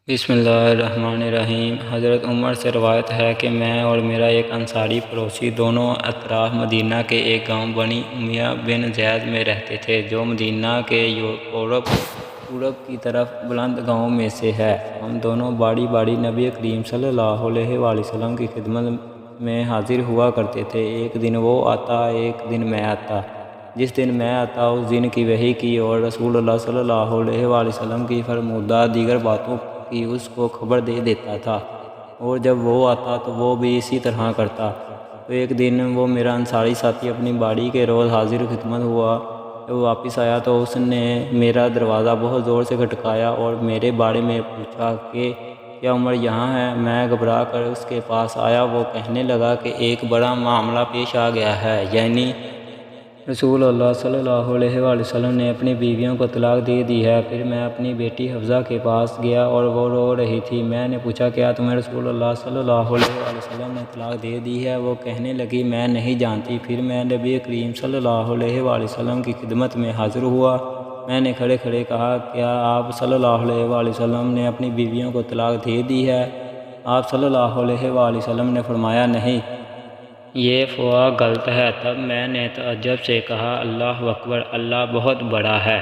بسم اللہ الرحمن الرحیم۔ حضرت عمر سے روایت ہے کہ میں اور میرا ایک انصاری پڑوسی دونوں اطراف مدینہ کے ایک گاؤں بنی امیہ بن زید میں رہتے تھے، جو مدینہ کے پورب کی طرف بلند گاؤں میں سے ہے۔ ہم دونوں باری باری نبی کریم صلی اللہ علیہ وآلہ وسلم کی خدمت میں حاضر ہوا کرتے تھے۔ ایک دن وہ آتا، ایک دن میں آتا۔ جس دن میں آتا اس دن کی وحی کی اور رسول اللہ صلی اللہ علیہ وآلہ وسلم کی فرمودہ دیگر باتوں کی اس کو خبر دے دیتا تھا، اور جب وہ آتا تو وہ بھی اسی طرح کرتا۔ تو ایک دن وہ میرا انصاری ساتھی اپنی باری کے روز حاضر خدمت ہوا۔ جب وہ واپس آیا تو اس نے میرا دروازہ بہت زور سے کھٹکایا اور میرے بارے میں پوچھا کہ کیا عمر یہاں ہے؟ میں گھبرا کر اس کے پاس آیا۔ وہ کہنے لگا کہ ایک بڑا معاملہ پیش آ گیا ہے، یعنی رسول اللہ صلی اللہ علیہ وآلہ وسلم نے اپنی بیویوں کو طلاق دے دی ہے۔ پھر میں اپنی بیٹی حفصہ کے پاس گیا اور وہ رو رہی تھی۔ میں نے پوچھا کیا تمہیں رسول اللہ صلی اللہ علیہ وآلہ وسلم نے طلاق دے دی ہے؟ وہ کہنے لگی میں نہیں جانتی۔ پھر میں نبی کریم صلی اللہ علیہ وآلہ وسلم کی خدمت میں حاضر ہوا۔ میں نے کھڑے کھڑے کہا کیا آپ صلی اللہ علیہ وآلہ وسلم نے اپنی بیویوں کو طلاق دے دی ہے؟ آپ صلی اللہ علیہ وآلہ وسلم نے فرمایا نہیں، یہ فوا غلط ہے۔ تب میں نے تعجب سے کہا اللہ اکبر، اللہ بہت بڑا ہے۔